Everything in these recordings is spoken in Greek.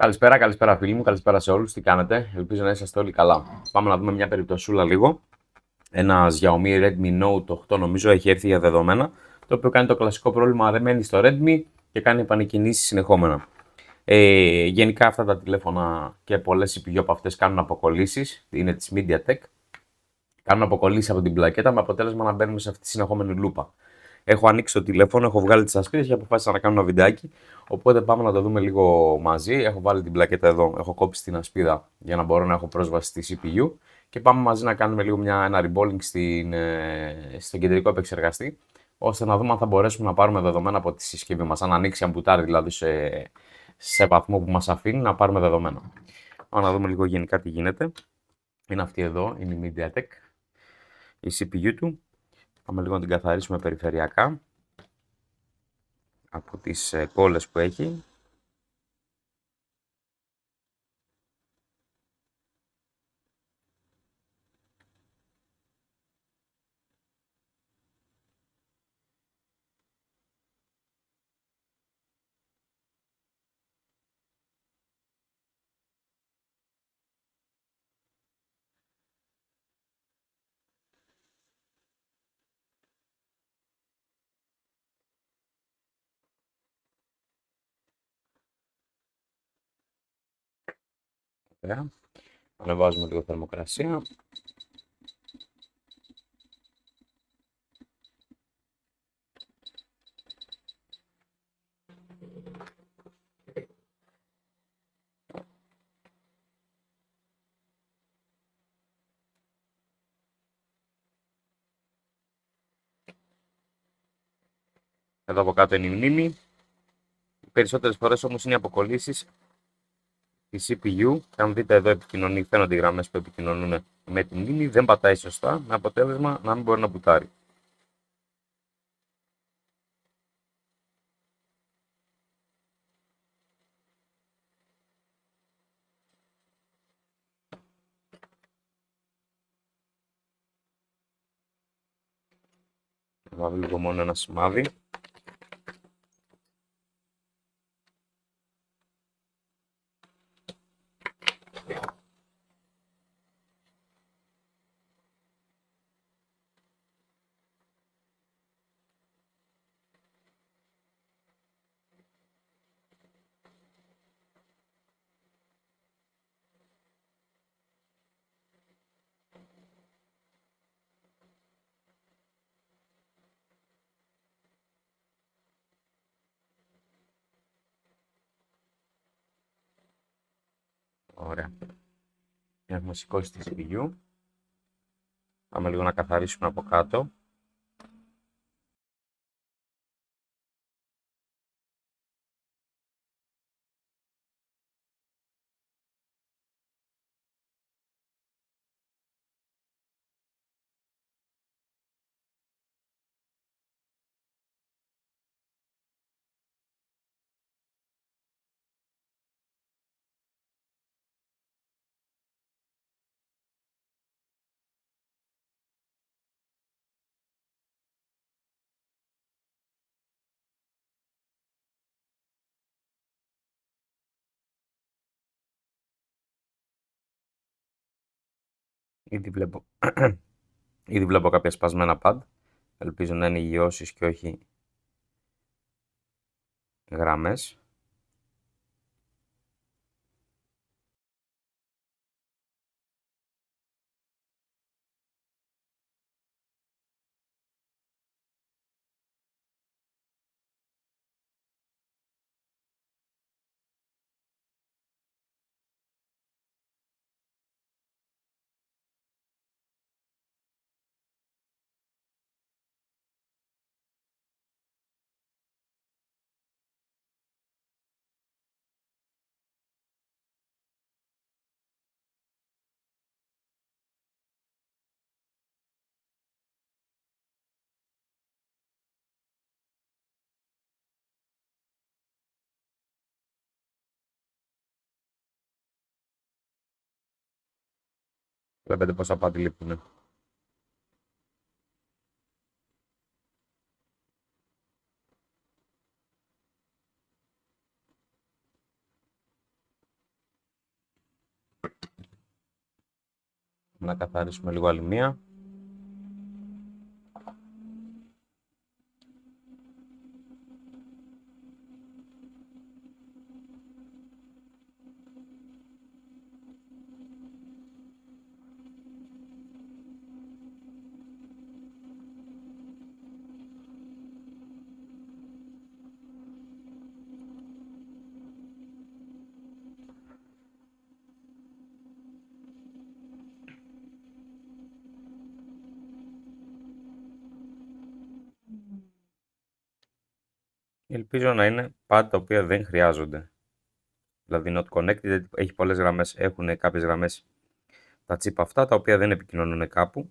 Καλησπέρα, καλησπέρα φίλοι μου, καλησπέρα σε όλους. Τι κάνετε, ελπίζω να είσαστε όλοι καλά. Πάμε να δούμε μια περιπτωσούλα λίγο. Ένα Xiaomi Redmi Note 8 νομίζω έχει έρθει για δεδομένα, το οποίο κάνει το κλασικό πρόβλημα, δεν μένει στο Redmi και κάνει επανεκκινήσεις συνεχόμενα. Γενικά αυτά τα τηλέφωνα και πολλές CPU από αυτές κάνουν αποκολλήσεις, είναι της MediaTek. Κάνουν αποκολλήσεις από την πλακέτα με αποτέλεσμα να μπαίνουμε σε αυτή τη συνεχόμενη λούπα. Έχω ανοίξει το τηλέφωνο, έχω βγάλει τις ασπίδες και αποφάσισα να κάνω ένα βιντεάκι. Οπότε πάμε να το δούμε λίγο μαζί. Έχω βάλει την πλακέτα εδώ, έχω κόψει την ασπίδα για να μπορώ να έχω πρόσβαση στη CPU. Και πάμε μαζί να κάνουμε λίγο ένα reballing στον κεντρικό επεξεργαστή, ώστε να δούμε αν θα μπορέσουμε να πάρουμε δεδομένα από τη συσκευή μας. Αν ανοίξει, αν μπουτάρει δηλαδή σε βαθμό που μας αφήνει να πάρουμε δεδομένα. Πάμε να δούμε λίγο γενικά τι γίνεται. Είναι αυτή εδώ, είναι η MediaTek, η CPU του. Πάμε λίγο να την καθαρίσουμε περιφερειακά από τις κόλλες που έχει. Ωραία. Ανεβάζουμε λίγο θερμοκρασία. Εδώ από κάτω είναι η μνήμη. Οι περισσότερες φορές όμως είναι οι αποκολλήσεις τη CPU. Αν δείτε εδώ επικοινωνεί, φαίνονται οι γραμμές που επικοινωνούν με τη μνήμη. Δεν πατάει σωστά, με αποτέλεσμα να μην μπορεί να μπουτάρει. Θα βάλω λίγο μόνο ένα σημάδι. Ωραία. Έχουμε σηκώσει τη CPU. Πάμε λίγο να καθαρίσουμε από κάτω. Ήδη βλέπω, ήδη βλέπω κάποια σπασμένα pad. Ελπίζω να είναι γιώσεις και όχι γραμμές. Βλέπετε πόσα pad λείπουν. Να καθαρίσουμε λίγο άλλη μία. Ελπίζω να είναι πάντα τα οποία δεν χρειάζονται. Δηλαδή not connected, έχει πολλές γραμμές, έχουν κάποιες γραμμές τα chip αυτά, τα οποία δεν επικοινωνούν κάπου.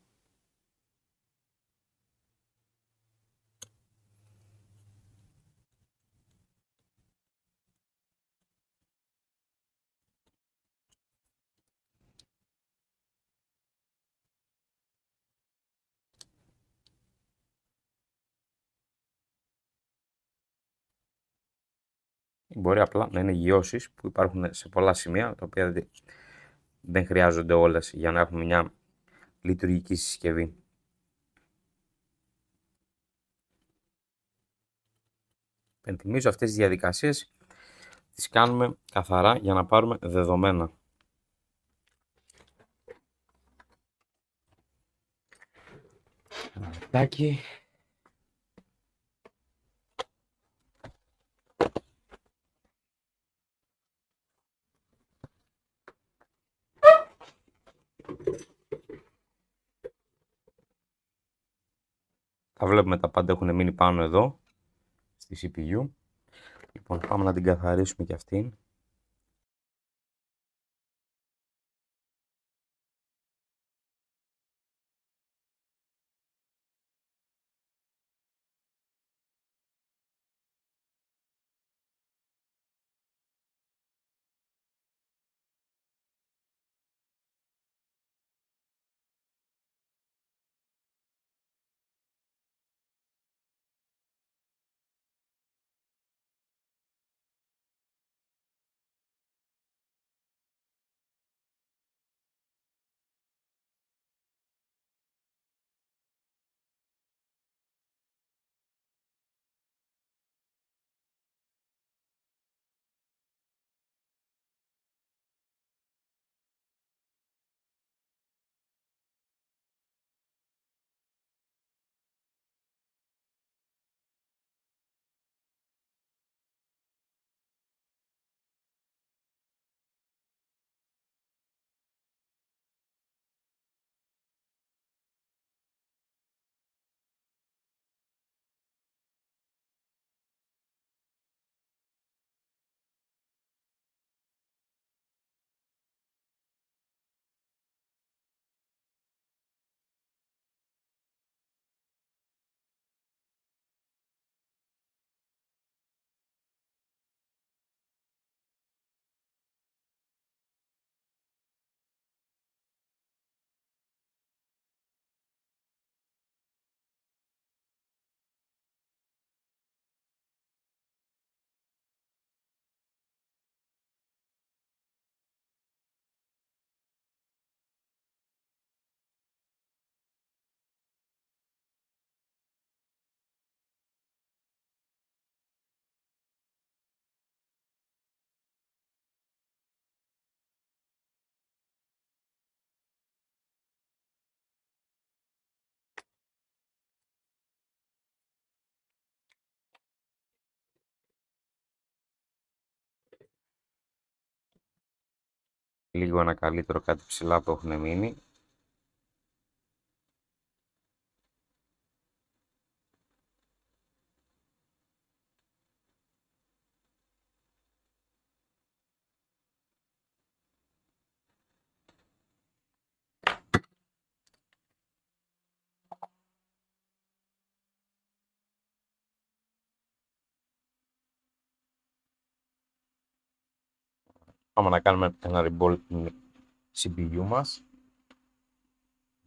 Μπορεί απλά να είναι γιώσεις που υπάρχουν σε πολλά σημεία, τα οποία δεν χρειάζονται όλες για να έχουμε μια λειτουργική συσκευή. Πενθυμίζω, αυτές τις διαδικασίες τις κάνουμε καθαρά για να πάρουμε δεδομένα. Λεπτάκι. Τα βλέπουμε, τα πάντα έχουν μείνει πάνω εδώ στη CPU. Λοιπόν, πάμε να την καθαρίσουμε και αυτήν. Λίγο ένα καλύτερο, κάτι ψηλά που έχουν μείνει. Πάμε να κάνουμε ένα reboot την CPU μας.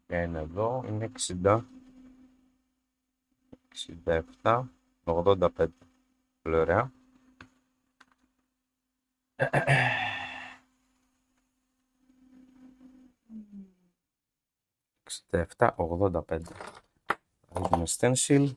Είναι εδώ, είναι 60, 67, 85. Πολύ ωραία. 67,85. Βάζουμε stencil.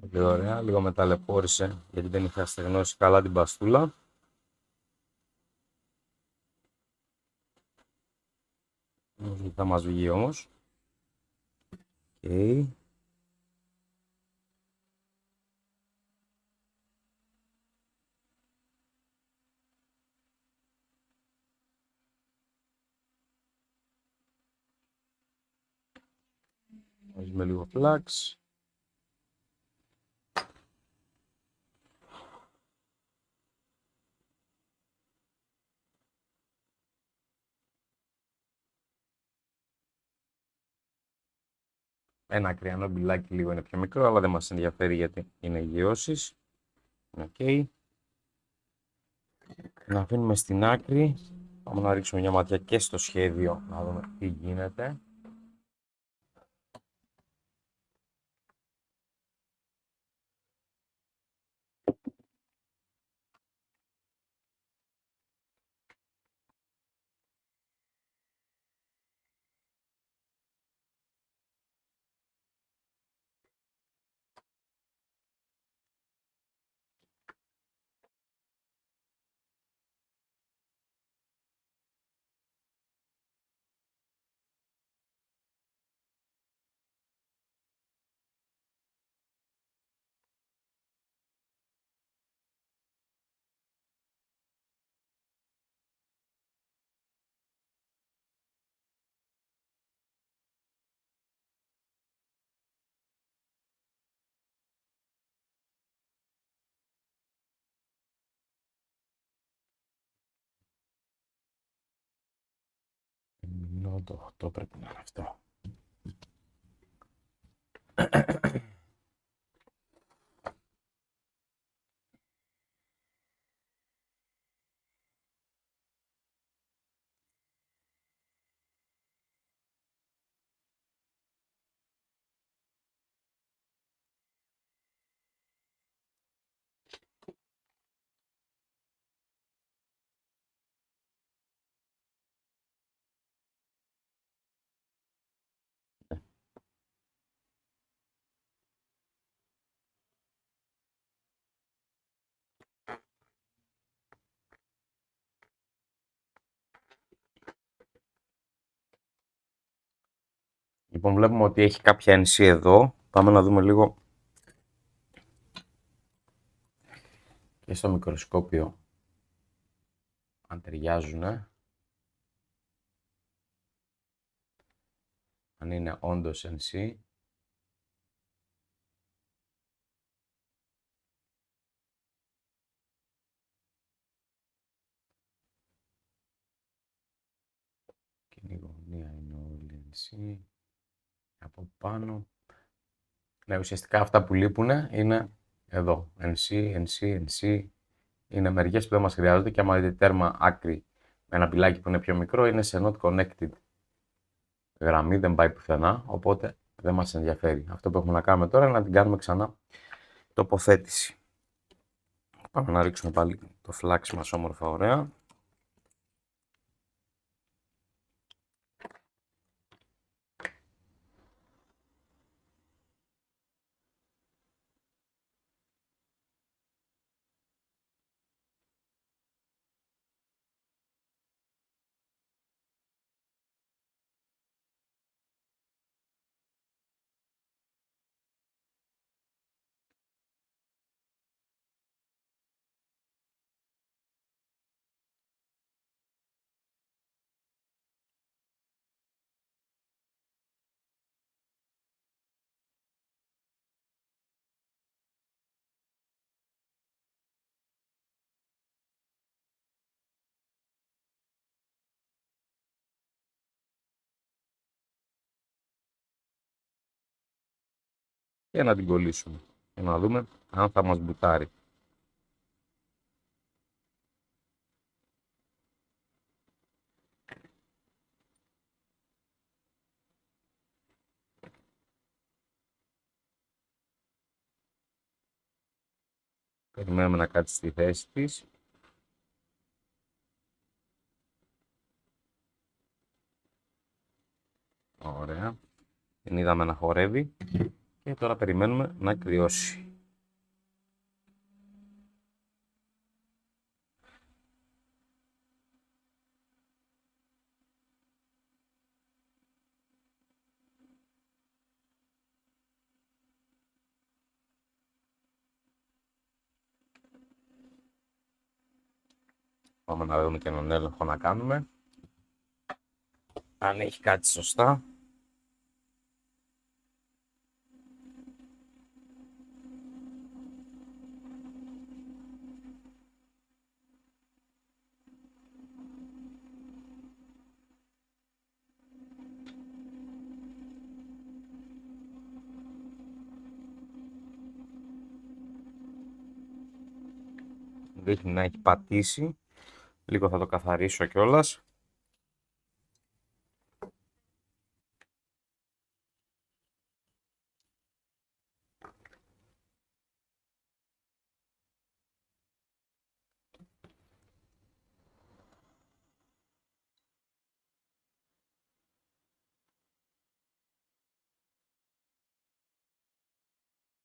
Πολύ ωραία, λίγο με ταλαιπώρησε γιατί δεν είχα στεγνώσει καλά την παστούλα. Νομίζω ότι θα μας βγει όμως. Okay. Βάζουμε λίγο φλάξ. Ένα ακριανό μπιλάκι λίγο είναι πιο μικρό, αλλά δεν μας ενδιαφέρει γιατί είναι υγιώσεις. Okay. Να αφήνουμε στην άκρη. Πάμε να ρίξουμε μια ματιά και στο σχέδιο, να δούμε τι γίνεται. Το 8 πρέπει να είναι αυτό. Λοιπόν, βλέπουμε ότι έχει κάποια NC εδώ. Πάμε να δούμε λίγο και στο μικροσκόπιο αν ταιριάζουν. Αν είναι όντως NC. Και η γωνία είναι όλη NC. Από πάνω. Ναι, ουσιαστικά αυτά που λείπουν είναι εδώ. NC. Είναι μεριές που δεν μας χρειάζονται και άμα δείτε τέρμα άκρη με ένα πυλάκι που είναι πιο μικρό, είναι σε not connected γραμμή, δεν πάει πουθενά, οπότε δεν μας ενδιαφέρει. Αυτό που έχουμε να κάνουμε τώρα είναι να την κάνουμε ξανά τοποθέτηση. Πάμε να ρίξουμε πάλι το φλάξι μας όμορφα ωραία. Και να την κολλήσουμε και να δούμε αν θα μας μπουτάρει. Περιμένουμε να κάτσει στη θέση της. Ωραία. Την είδαμε να χορεύει και τώρα περιμένουμε να κρυώσει. Πάμε να δούμε και έναν έλεγχο να κάνουμε. Αν έχει κάτι σωστά. Δείχνει να έχει πατήσει. Λίγο θα το καθαρίσω κιόλας.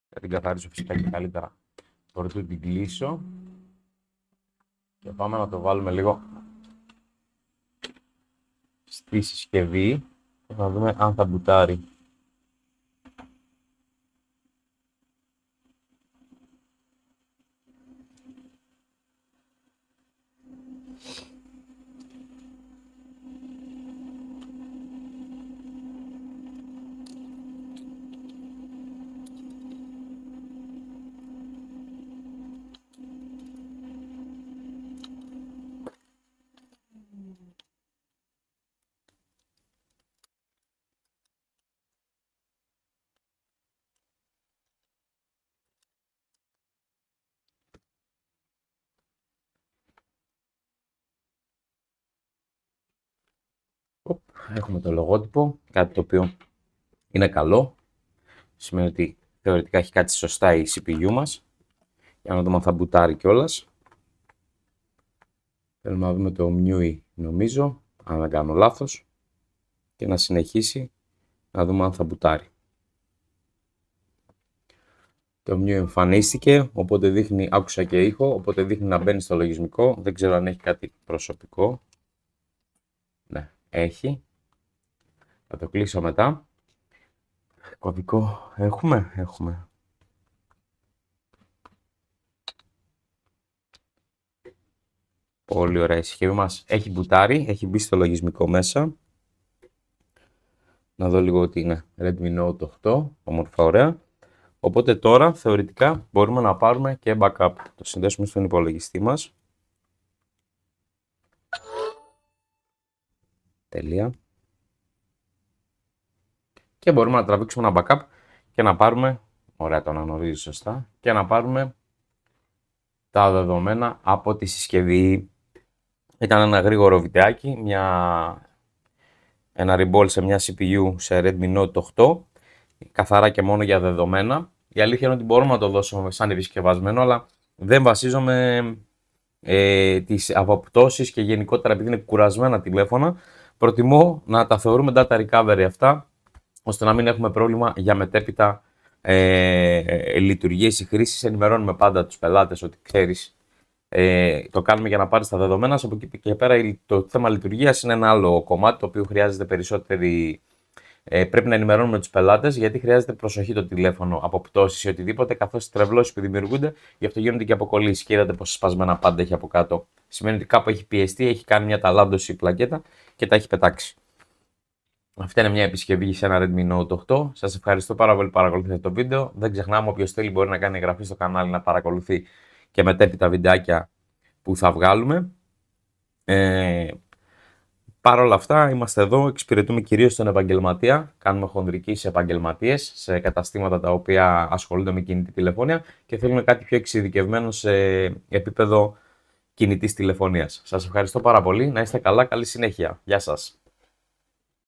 Θα την καθαρίσω φυσικά και καλύτερα προτού την κλείσω. Και πάμε να το βάλουμε λίγο στη συσκευή και να δούμε αν θα μπουτάρει. Έχουμε το λογότυπο, κάτι το οποίο είναι καλό. Σημαίνει ότι θεωρητικά έχει κάτι σωστά η CPU μας. Για να δούμε αν θα μπουτάρει κιόλας. Θέλουμε να δούμε το MIUI νομίζω, αν δεν κάνω λάθος. Και να συνεχίσει να δούμε αν θα μπουτάρει. Το MIUI εμφανίστηκε, οπότε δείχνει, άκουσα και ήχο, οπότε δείχνει να μπαίνει στο λογισμικό. Δεν ξέρω αν έχει κάτι προσωπικό. Ναι, έχει. Θα το κλείσω μετά. Κωδικό έχουμε. Πολύ ωραία η συσκευή μας. Έχει μπουτάρει, έχει μπει στο λογισμικό μέσα. Να δω λίγο ότι είναι Redmi Note 8, όμορφα ωραία. Οπότε τώρα θεωρητικά μπορούμε να πάρουμε και backup. Το συνδέσουμε στον υπολογιστή μας. Τελεία. Και μπορούμε να τραβήξουμε ένα backup και να πάρουμε, ωραία το αναγνωρίζει σωστά, και να πάρουμε τα δεδομένα από τη συσκευή. Ήταν ένα γρήγορο βιντεάκι, ένα reball σε μια CPU σε Redmi Note 8, καθαρά και μόνο για δεδομένα. Η αλήθεια είναι ότι μπορούμε να το δώσουμε σαν επισκευασμένο, αλλά δεν βασίζομαι τις αποπτώσεις και γενικότερα επειδή είναι κουρασμένα τηλέφωνα, προτιμώ να τα θεωρούμε data recovery αυτά, ώστε να μην έχουμε πρόβλημα για μετέπειτα λειτουργίες ή χρήσεις. Ενημερώνουμε πάντα τους πελάτες ότι ξέρεις, το κάνουμε για να πάρεις τα δεδομένα, από εκεί και πέρα το θέμα λειτουργίας είναι ένα άλλο κομμάτι το οποίο χρειάζεται περισσότερη. Πρέπει να ενημερώνουμε τους πελάτες γιατί χρειάζεται προσοχή το τηλέφωνο από πτώσεις ή οτιδήποτε, καθώς οι τρευλώσεις που δημιουργούνται, γι' αυτό γίνονται και αποκολλήσεις. Και είδατε πως σπασμένα πάντα έχει από κάτω. Σημαίνει ότι κάπου έχει πιεστεί, έχει κάνει μια ταλάντωση πλακέτα και τα έχει πετάξει. Αυτή είναι μια επισκευή σε ένα Redmi Note 8. Σας ευχαριστώ πάρα πολύ που παρακολουθήσατε το βίντεο. Δεν ξεχνάμε, όποιος θέλει μπορεί να κάνει εγγραφή στο κανάλι, να παρακολουθεί και μετέπειτα βιντεάκια που θα βγάλουμε. Παρ' όλα αυτά, είμαστε εδώ, εξυπηρετούμε κυρίως τον επαγγελματία, κάνουμε χονδρική σε επαγγελματίες, σε καταστήματα τα οποία ασχολούνται με κινητή τηλεφωνία και θέλουμε κάτι πιο εξειδικευμένο σε επίπεδο κινητής τηλεφωνίας. Σας ευχαριστώ πάρα πολύ, να είστε καλά, καλή συνέχεια. Γεια σας.